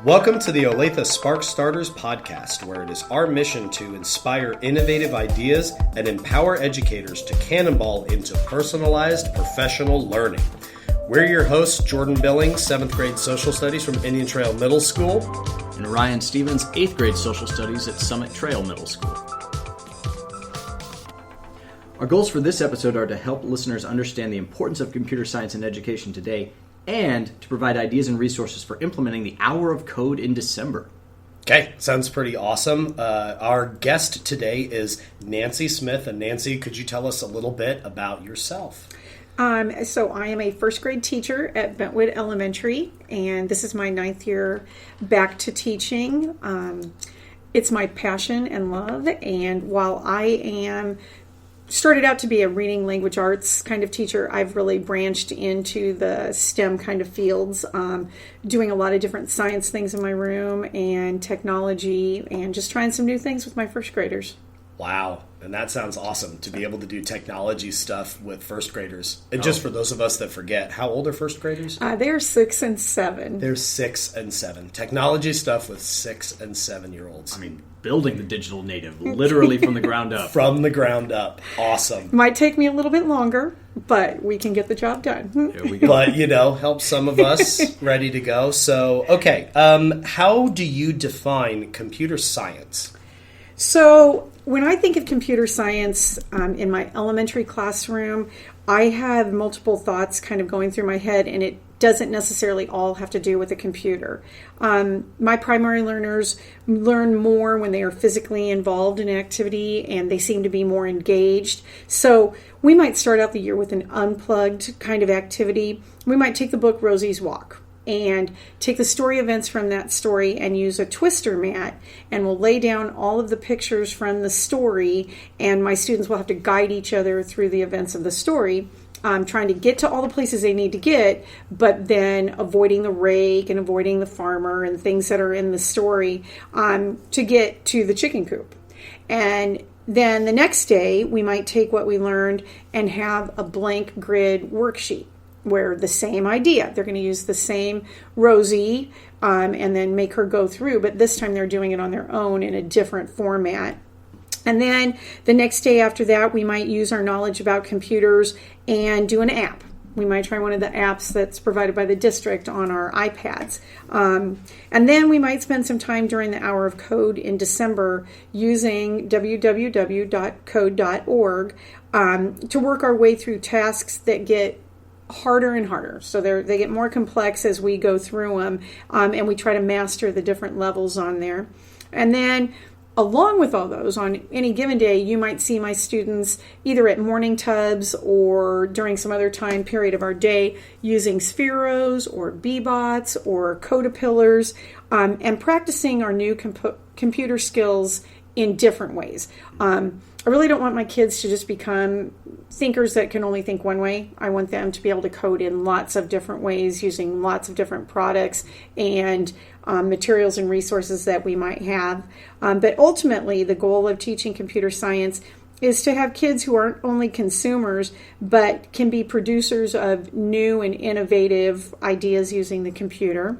Welcome to the Olathe Spark Starters Podcast, where it is our mission to inspire innovative ideas and empower educators to cannonball into personalized professional learning. We're your hosts, Jordan Billings, 7th grade social studies from Indian Trail Middle School, and Ryan Stevens, 8th grade social studies at Summit Trail Middle School. Our goals for this episode are to help listeners understand the importance of computer science in education today and to provide ideas and resources for implementing the Hour of Code in December. Okay, sounds pretty awesome. Our guest today is Nancy Smith. And Nancy, could you tell us a little bit about yourself? So I am a first grade teacher at Bentwood Elementary, and this is my 9th year back to teaching. It's my passion and love, and while I started out to be a reading language arts kind of teacher, I've really branched into the STEM kind of fields, doing a lot of different science things in my room and technology and just trying some new things with my first graders. Wow. And that sounds awesome to be able to do technology stuff with first graders. And just for those of us that forget, how old are first graders? They're 6 and 7. They're 6 and 7. Technology stuff with 6 and 7-year-olds. I mean, building the digital native, literally from the ground up. From the ground up. Awesome. Might take me a little bit longer, but we can get the job done. There we go. But, help some of us ready to go. So, okay. How do you define computer science? So when I think of computer science in my elementary classroom, I have multiple thoughts kind of going through my head, and it doesn't necessarily all have to do with a computer. My primary learners learn more when they are physically involved in an activity and they seem to be more engaged. So we might start out the year with an unplugged kind of activity. We might take the book Rosie's Walk and take the story events from that story and use a twister mat, and we'll lay down all of the pictures from the story, and my students will have to guide each other through the events of the story, trying to get to all the places they need to get, but then avoiding the rake and avoiding the farmer and things that are in the story to get to the chicken coop. And then the next day, we might take what we learned and have a blank grid worksheet, where the same idea, they're going to use the same Rosie and then make her go through, but this time they're doing it on their own in a different format. And then the next day after that, we might use our knowledge about computers and do an app. We might try one of the apps that's provided by the district on our iPads. And then we might spend some time during the Hour of Code in December using www.code.org to work our way through tasks that get harder and harder. So they get more complex as we go through them, and we try to master the different levels on there. And then along with all those, on any given day, you might see my students either at morning tubs or during some other time period of our day using Spheros or Bebots or Codapillars and practicing our new computer skills in different ways. I really don't want my kids to just become thinkers that can only think one way. I want them to be able to code in lots of different ways using lots of different products and materials and resources that we might have. But ultimately, the goal of teaching computer science is to have kids who aren't only consumers, but can be producers of new and innovative ideas using the computer.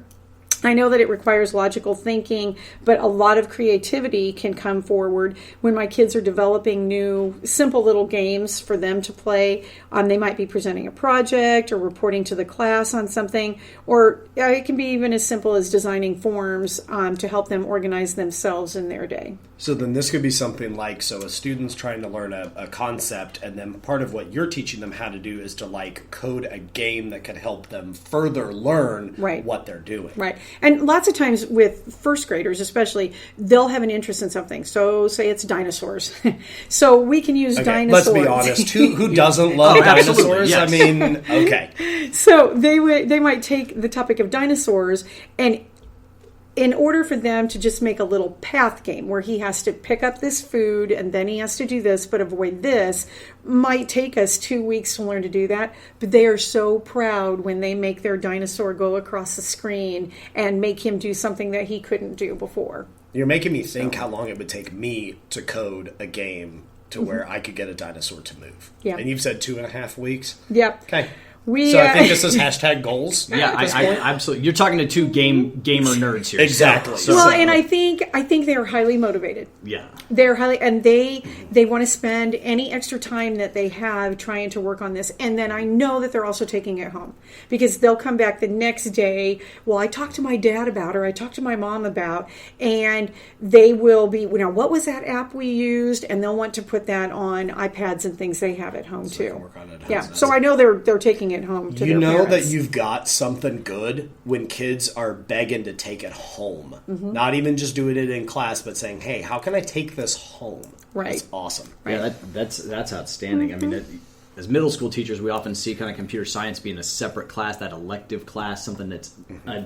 I know that it requires logical thinking, but a lot of creativity can come forward when my kids are developing new, simple little games for them to play. They might be presenting a project or reporting to the class on something, or it can be even as simple as designing forms to help them organize themselves in their day. So then this could be something like, so a student's trying to learn a concept, and then part of what you're teaching them how to do is to code a game that could help them further learn what they're doing. Right. And lots of times with first graders especially, they'll have an interest in something. So say it's dinosaurs. So we can use dinosaurs. Let's be honest. Who doesn't love dinosaurs? Yes. I mean, okay. So they might take the topic of dinosaurs, and in order for them to just make a little path game where he has to pick up this food and then he has to do this but avoid this, might take us 2 weeks to learn to do that. But they are so proud when they make their dinosaur go across the screen and make him do something that he couldn't do before. You're making me think how long it would take me to code a game to where I could get a dinosaur to move. Yeah. And you've said 2.5 weeks? Yep. Okay. So I think this is hashtag goals. Yeah, I absolutely. You're talking to two gamer nerds here. Exactly. And I think they're highly motivated. Yeah, they're highly, and they want to spend any extra time that they have trying to work on this. And then I know that they're also taking it home, because they'll come back the next day. Well, I talked to my dad about, or I talked to my mom about, and they will be, what was that app we used? And they'll want to put that on iPads and things they have at home too. Work on it. Yeah. So I know they're taking it home to their parents. That you've got something good when kids are begging to take it home. Mm-hmm. Not even just doing it in class, but saying, hey, how can I take this home? Right. That's awesome. Right. Yeah, that's outstanding. Mm-hmm. I mean, as middle school teachers, we often see kind of computer science being a separate class, that elective class, something that's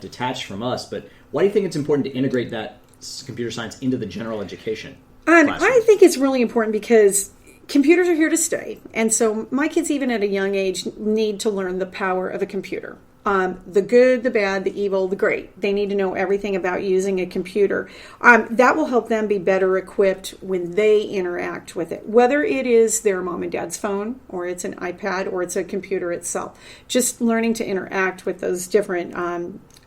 detached from us. But why do you think it's important to integrate that computer science into the general education classroom? I think it's really important because computers are here to stay. And so my kids, even at a young age, need to learn the power of a computer. The good, the bad, the evil, the great. They need to know everything about using a computer. That will help them be better equipped when they interact with it, whether it is their mom and dad's phone, or it's an iPad, or it's a computer itself. Just learning to interact with those different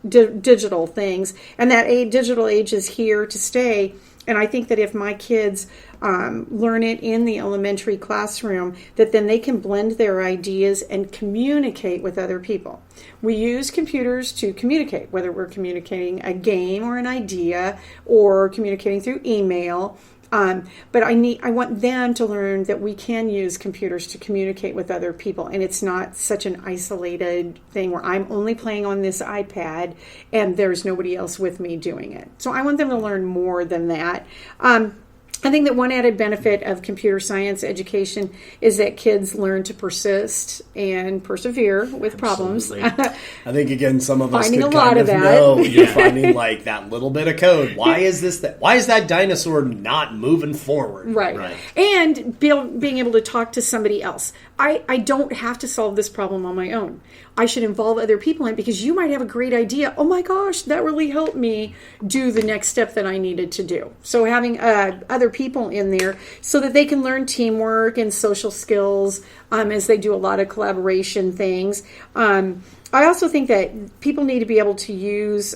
digital things. And that digital age is here to stay. And I think that if my kids learn it in the elementary classroom, that then they can blend their ideas and communicate with other people. We use computers to communicate, whether we're communicating a game or an idea, or communicating through email. But I want them to learn that we can use computers to communicate with other people, and it's not such an isolated thing where I'm only playing on this iPad and there's nobody else with me doing it. So I want them to learn more than that. I think that one added benefit of computer science education is that kids learn to persist and persevere with problems. I think, again, some of us finding could a lot kind of of that. know you're finding like that little bit of code. Why is that dinosaur not moving forward? Right. And being able to talk to somebody else. I don't have to solve this problem on my own. I should involve other people in it, because you might have a great idea. Oh my gosh, that really helped me do the next step that I needed to do. So having other people in there so that they can learn teamwork and social skills as they do a lot of collaboration things. I also think that people need to be able to use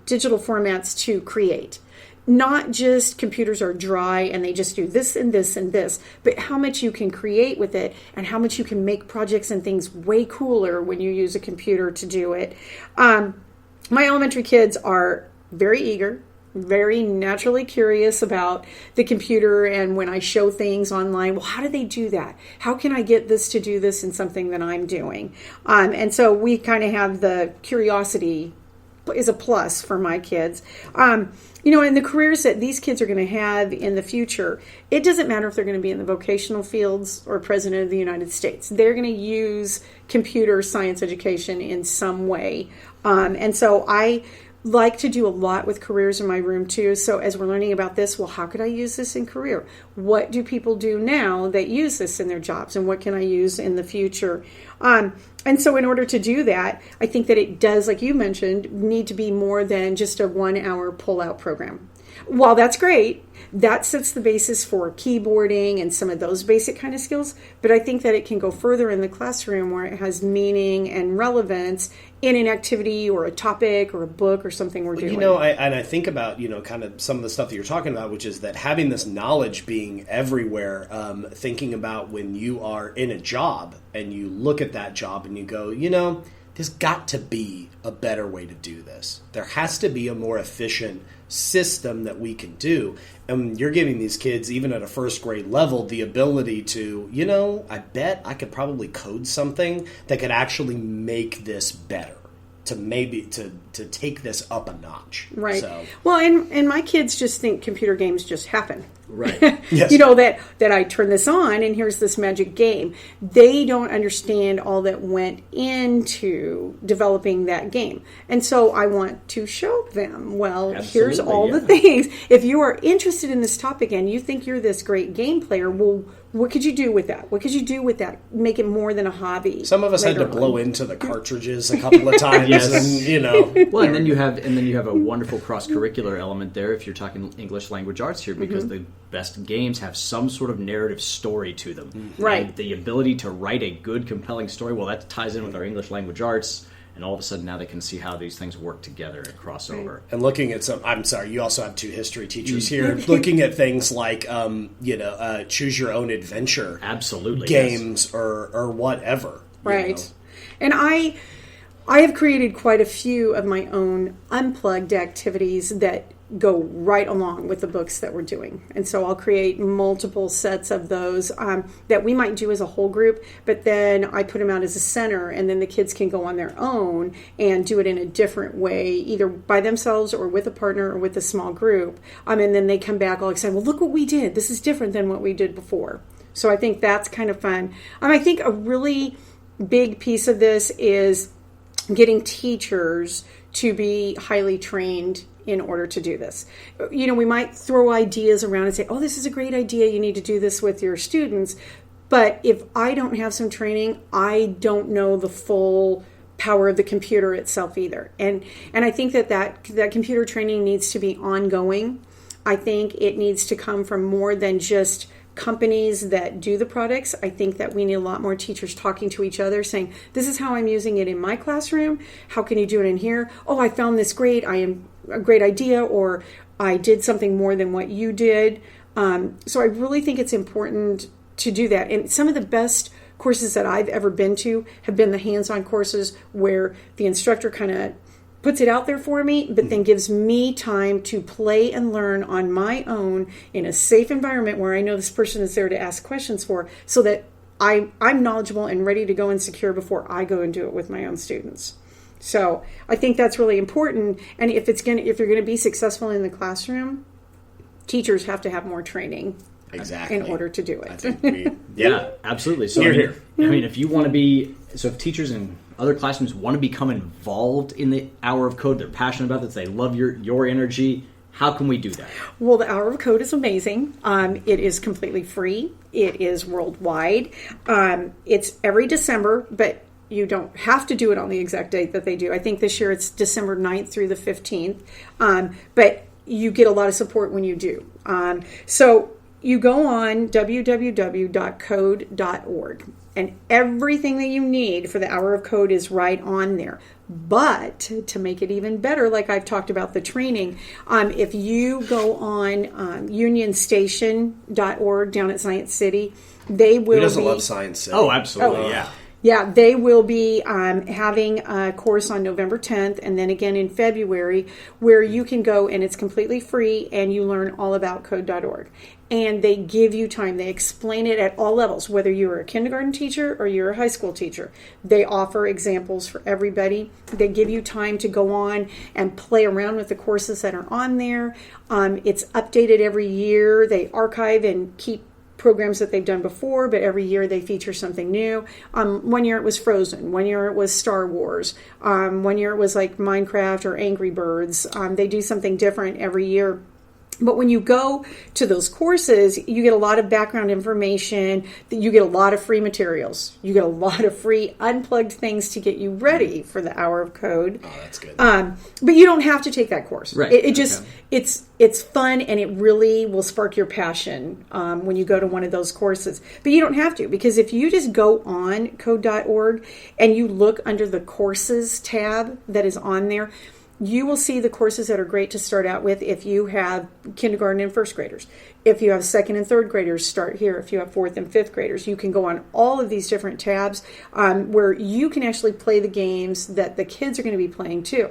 digital formats to create. Not just computers are dry and they just do this and this and this, but how much you can create with it and how much you can make projects and things way cooler when you use a computer to do it. My elementary kids are very eager, very naturally curious about the computer, and when I show things online, well, how do they do that? How can I get this to do this in something that I'm doing? And so we kind of have the curiosity is a plus for my kids. In the careers that these kids are going to have in the future, it doesn't matter if they're going to be in the vocational fields or president of the United States. They're going to use computer science education in some way. And so I like to do a lot with careers in my room too. So as we're learning about this, well, how could I use this in career? What do people do now that use this in their jobs? And what can I use in the future? And so in order to do that, I think that it does, like you mentioned, need to be more than just a 1-hour pull-out program. While that's great, that sets the basis for keyboarding and some of those basic kind of skills. But I think that it can go further in the classroom where it has meaning and relevance in an activity or a topic or a book or something we're doing. I think about, kind of some of the stuff that you're talking about, which is that having this knowledge being everywhere, thinking about when you are in a job and you look at that job and you go, there's got to be a better way to do this. There has to be a more efficient system that we can do. And you're giving these kids, even at a first grade level, the ability to, I bet I could probably code something that could actually make this better, to take this up a notch. Right. So. Well, and my kids just think computer games just happen. Right. Yes. That I turn this on and here's this magic game. They don't understand all that went into developing that game. And so I want to show them, well, here's all the things. If you are interested in this topic and you think you're this great game player, well, what could you do with that? What could you do with that? Make it more than a hobby. Some of us had to blow into the cartridges a couple of times, and Well, and then you have a wonderful cross-curricular element there if you're talking English language arts here, because the best games have some sort of narrative story to them. Right. And the ability to write a good, compelling story, well, that ties in with our English language arts. And all of a sudden now they can see how these things work together and cross over. And looking at I'm sorry, you also have two history teachers here. Looking at things like, choose your own adventure. Absolutely. Games or whatever. Right. And I have created quite a few of my own unplugged activities that go right along with the books that we're doing. And so I'll create multiple sets of those that we might do as a whole group, but then I put them out as a center, and then the kids can go on their own and do it in a different way, either by themselves or with a partner or with a small group. And then they come back all excited, well, look what we did. This is different than what we did before. So I think that's kind of fun. I think a really big piece of this is getting teachers to be highly trained in order to do this. We might throw ideas around and say, oh, this is a great idea. You need to do this with your students. But if I don't have some training, I don't know the full power of the computer itself either. And I think that computer training needs to be ongoing. I think it needs to come from more than just companies that do the products. I think that we need a lot more teachers talking to each other, saying, this is how I'm using it in my classroom. How can you do it in here? Oh, I found this great. I am a great idea, or I did something more than what you did. So I really think it's important to do that. And some of the best courses that I've ever been to have been the hands-on courses where the instructor kind of puts it out there for me, but then gives me time to play and learn on my own in a safe environment where I know this person is there to ask questions for, so that I'm knowledgeable and ready to go and secure before I go and do it with my own students. So I think that's really important. And if you're going to be successful in the classroom, teachers have to have more training. Exactly. In order to do it. Yeah, absolutely. So if you want to be, if teachers in other classrooms want to become involved in the Hour of Code, they're passionate about this, they love your energy, how can we do that? Well, the Hour of Code is amazing. It is completely free. It is worldwide. It's every December, but you don't have to do it on the exact date that they do. I think this year it's December 9th through the 15th. But you get a lot of support when you do. So you go on www.code.org, and everything that you need for the Hour of Code is right on there. But to make it even better, like I've talked about the training, if you go on unionstation.org down at Science City, they will. Who doesn't love Science City? Oh, absolutely, yeah. Yeah, they will be having a course on November 10th and then again in February, where you can go and it's completely free and you learn all about code.org. And they give you time. They explain it at all levels, whether you're a kindergarten teacher or you're a high school teacher. They offer examples for everybody. They give you time to go on and play around with the courses that are on there. It's updated every year. They archive and keep programs that they've done before, but every year they feature something new. 1 year it was Frozen. 1 year it was Star Wars. 1 year it was like Minecraft or Angry Birds. They do something different every year. But when you go to those courses, you get a lot of background information, you get a lot of free materials, you get a lot of free unplugged things to get you ready for the Hour of Code. Oh, that's good. But you don't have to take that course. Right. It's fun, and it really will spark your passion when you go to one of those courses. But you don't have to, because if you just go on code.org and you look under the courses tab that is on there, you will see the courses that are great to start out with if you have kindergarten and first graders. If you have second and third graders, start here. If you have fourth and fifth graders, you can go on all of these different tabs where you can actually play the games that the kids are going to be playing too.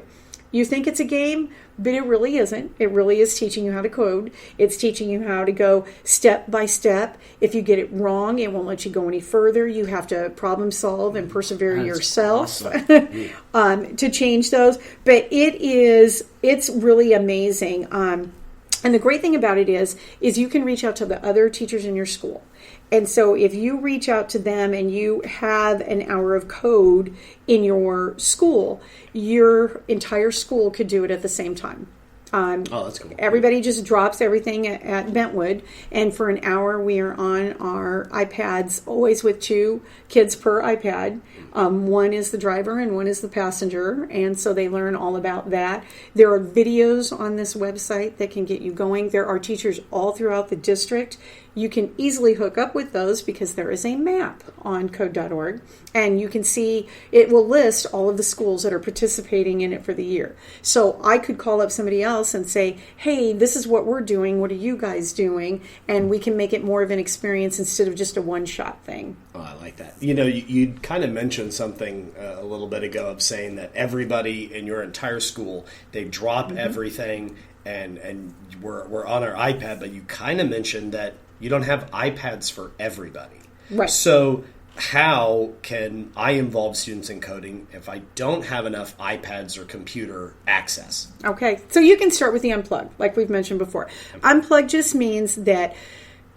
You think it's a game, but it really isn't. It really is teaching you how to code. It's teaching you how to go step by step. If you get it wrong, it won't let you go any further. You have to problem solve and persevere yourself to change those. But it's really amazing. And the great thing about it is you can reach out to the other teachers in your school. And so if you reach out to them and you have an Hour of Code in your school, your entire school could do it at the same time. That's cool. Everybody just drops everything at Bentwood, and for an hour we are on our iPads, always with 2 kids per iPad. One is the driver and one is the passenger, and so they learn all about that. There are videos on this website that can get you going. There are teachers all throughout the district. You can easily hook up with those because there is a map on code.org, and you can see it will list all of the schools that are participating in it for the year. So I could call up somebody else and say, hey, this is what we're doing. What are you guys doing? And we can make it more of an experience instead of just a one-shot thing. Oh, I like that. You kind of mentioned something a little bit ago of saying that everybody in your entire school, they drop everything and we're on our iPad, but you kind of mentioned that you don't have iPads for everybody. Right. So how can I involve students in coding if I don't have enough iPads or computer access? Okay, so you can start with the unplug, like we've mentioned before. Unplug just means that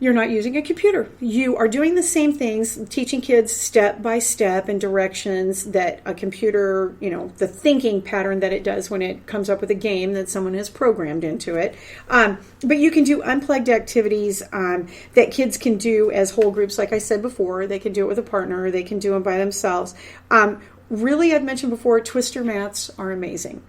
you're not using a computer. You are doing the same things, teaching kids step by step and directions that a computer, the thinking pattern that it does when it comes up with a game that someone has programmed into it. But you can do unplugged activities that kids can do as whole groups. Like I said before, they can do it with a partner, or they can do it by themselves. Really, I've mentioned before, twister mats are amazing.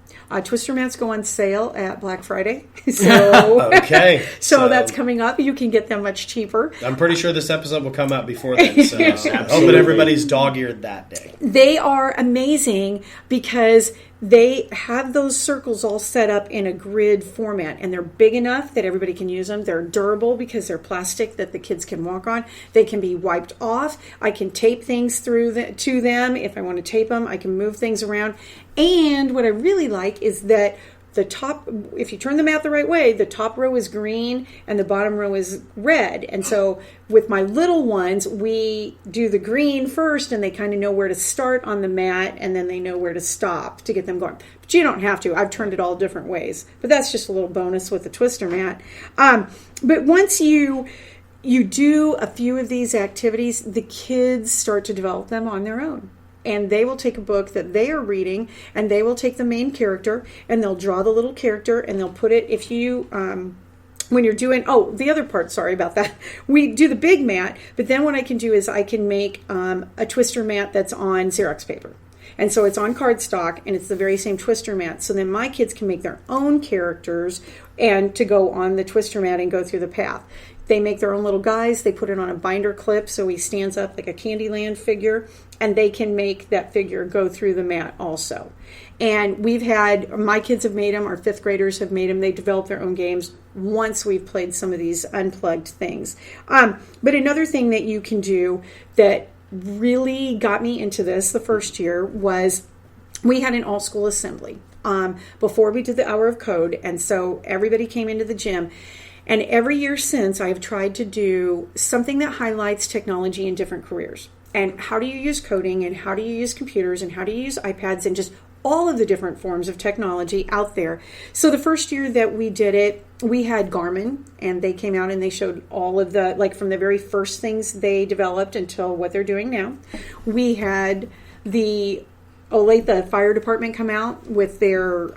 Twister mats go on sale at Black Friday. So, okay. So that's coming up. You can get them much cheaper. I'm pretty sure this episode will come out before then. So I'm hoping everybody's dog-eared that day. They are amazing because they have those circles all set up in a grid format, and they're big enough that everybody can use them. They're durable because they're plastic that the kids can walk on. They can be wiped off. I can tape things to them. If I want to tape them, I can move things around. And what I really like is that the top, if you turn them out the right way, the top row is green and the bottom row is red. And so with my little ones, we do the green first, and they kind of know where to start on the mat, and then they know where to stop to get them going. But you don't have to. I've turned it all different ways. But that's just a little bonus with the twister mat. But once you do a few of these activities, the kids start to develop them on their own. And they will take a book that they are reading, and they will take the main character, and they'll draw the little character, and they'll put it, when you're doing, the other part, sorry about that. We do the big mat, but then what I can do is I can make a twister mat that's on Xerox paper. And so it's on cardstock, and it's the very same twister mat. So then my kids can make their own characters and to go on the twister mat and go through the path. They make their own little guys. They put it on a binder clip so he stands up like a Candyland figure, and they can make that figure go through the mat also. And my kids have made them, our 5th graders have made them. They develop their own games once we've played some of these unplugged things. But another thing that you can do that really got me into this the first year was we had an all-school assembly before we did the hour of code, and so everybody came into the gym. And every year since, I've tried to do something that highlights technology in different careers. And how do you use coding, and how do you use computers, and how do you use iPads, and just all of the different forms of technology out there. So the first year that we did it, we had Garmin, and they came out and they showed all of the, from the very first things they developed until what they're doing now. We had the Olathe Fire Department come out with their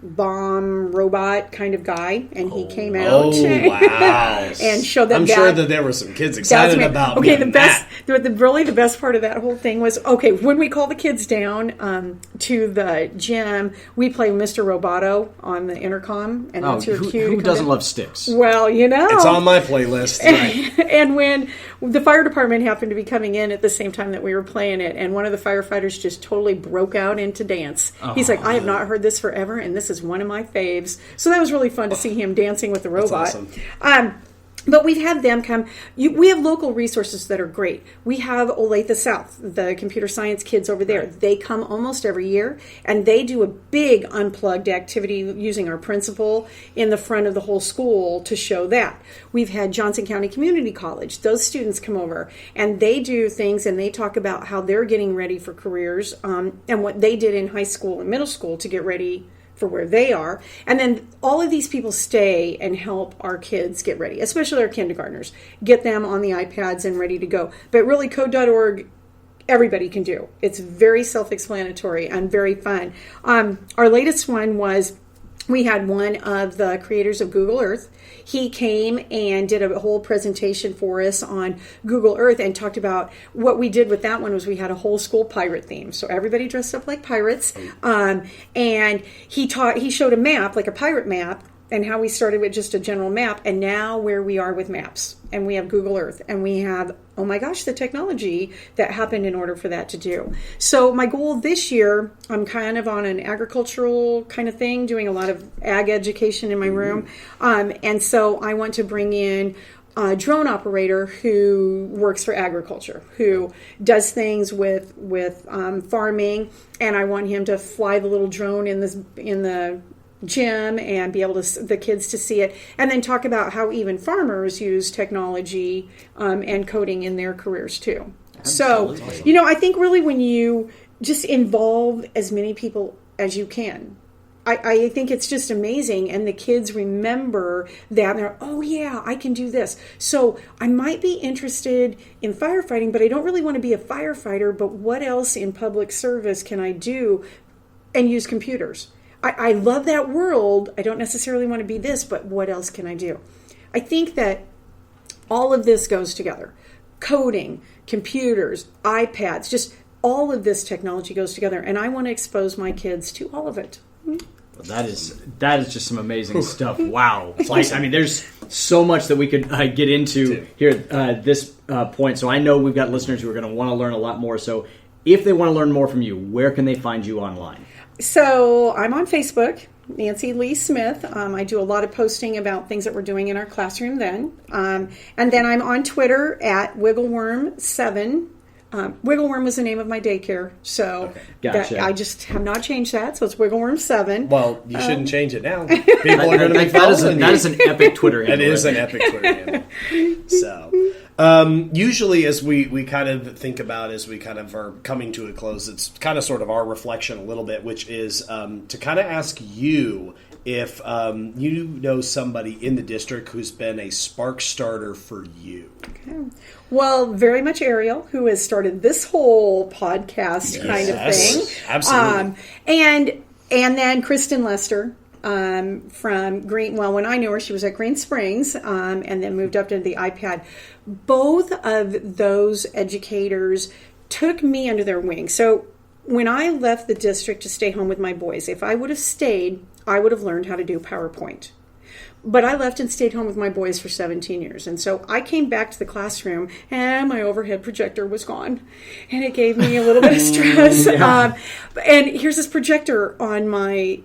bomb robot kind of guy, and he came out and showed them. I'm sure that there were some kids excited about. Okay, the best part of that whole thing was when we call the kids down to the gym, we play Mr. Roboto on the intercom, and that's your cue. Who doesn't love sticks? Well, it's on my playlist. And when the fire department happened to be coming in at the same time that we were playing it, and one of the firefighters just totally broke out into dance. He's like, I have not heard this forever, and this is one of my faves. So that was really fun to see him dancing with the robot. That's awesome. But we've had them come. We have local resources that are great. We have Olathe South, the computer science kids over there. Right. They come almost every year, and they do a big unplugged activity using our principal in the front of the whole school to show that. We've had Johnson County Community College. Those students come over, and they do things, and they talk about how they're getting ready for careers and what they did in high school and middle school to get ready for where they are. And then all of these people stay and help our kids get ready, especially our kindergartners, get them on the iPads and ready to go. But really, code.org, everybody can do. It's very self-explanatory and very fun. Our latest one was we had one of the creators of Google Earth. He came and did a whole presentation for us on Google Earth and talked about what we did with that one was we had a whole school pirate theme. So everybody dressed up like pirates. And he showed a map, like a pirate map, and how we started with just a general map, and now where we are with maps. And we have Google Earth, and we have, oh my gosh, the technology that happened in order for that to do. So my goal this year, I'm kind of on an agricultural kind of thing, doing a lot of ag education in my room. And so I want to bring in a drone operator who works for agriculture, who does things with farming, and I want him to fly the little drone in the gym and be able to the kids to see it, and then talk about how even farmers use technology and coding in their careers too. Absolutely. So, I think really when you just involve as many people as you can, I think it's just amazing, and the kids remember that, and they're, oh yeah, I can do this. So I might be interested in firefighting, but I don't really want to be a firefighter, but what else in public service can I do and use computers? I love that world. I don't necessarily want to be this, but what else can I do? I think that all of this goes together. Coding, computers, iPads, just all of this technology goes together, and I want to expose my kids to all of it. Well, that is just some amazing stuff. Wow. There's so much that we could get into here at this point. So I know we've got listeners who are going to want to learn a lot more. So if they want to learn more from you, where can they find you online? So I'm on Facebook, Nancy Lee Smith. I do a lot of posting about things that we're doing in our classroom then. And then I'm on Twitter at Wiggleworm7. Wiggleworm was the name of my daycare, so Gotcha. I just have not changed that, so it's Wiggleworm7. Well, you shouldn't change it now. People are going to be following you. That is an epic Twitter handle. It is an epic Twitter handle. So, usually as we kind of think about, as we kind of are coming to a close, it's kind of sort of our reflection a little bit, which is to kind of ask you if you know somebody in the district who's been a spark starter for you. Okay. Well, very much Ariel, who has started this whole podcast kind of thing. Absolutely. And then Kristen Lester from Green. Well, when I knew her, she was at Green Springs, and then moved up to the iPad. Both of those educators took me under their wing. So when I left the district to stay home with my boys, if I would have stayed, I would have learned how to do PowerPoint. But I left and stayed home with my boys for 17 years. And so I came back to the classroom and my overhead projector was gone. And it gave me a little bit of stress. And here's this projector on my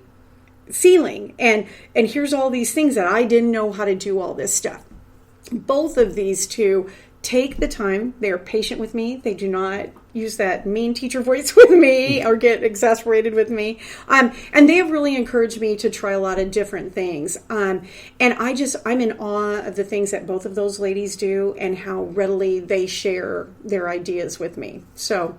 ceiling. And here's all these things that I didn't know how to do all this stuff. Both of these two take the time. They are patient with me. They do not use that mean teacher voice with me or get exasperated with me. And they have really encouraged me to try a lot of different things. And I'm in awe of the things that both of those ladies do and how readily they share their ideas with me. So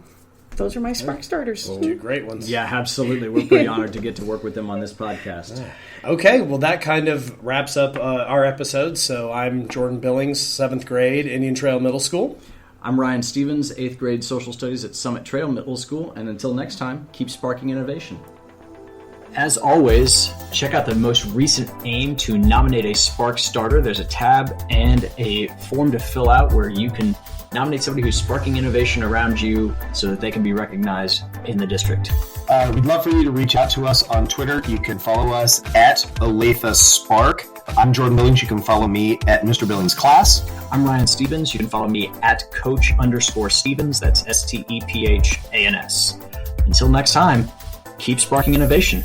those are my Spark Starters. Well, two great ones. Yeah, absolutely. We're pretty honored to get to work with them on this podcast. Okay, well, that kind of wraps up our episode. So I'm Jordan Billings, 7th grade, Indian Trail Middle School. I'm Ryan Stevens, 8th grade Social Studies at Summit Trail Middle School. And until next time, keep sparking innovation. As always, check out the most recent aim to nominate a Spark Starter. There's a tab and a form to fill out where you can nominate somebody who's sparking innovation around you so that they can be recognized in the district. We'd love for you to reach out to us on Twitter. You can follow us at Olathe Spark. I'm Jordan Billings. You can follow me at Mr. Billings Class. I'm Ryan Stevens. You can follow me at Coach_Stevens. That's STEPHANS. Until next time, keep sparking innovation.